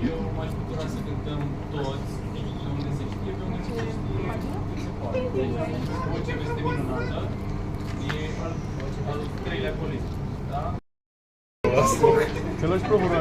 Eu m-aș bucura să cântăm toți, pe unde se știe, pe unde se știe, cât se poate. Deci, voce este minunată, e al treilea coleg, da? Că l-aș promova.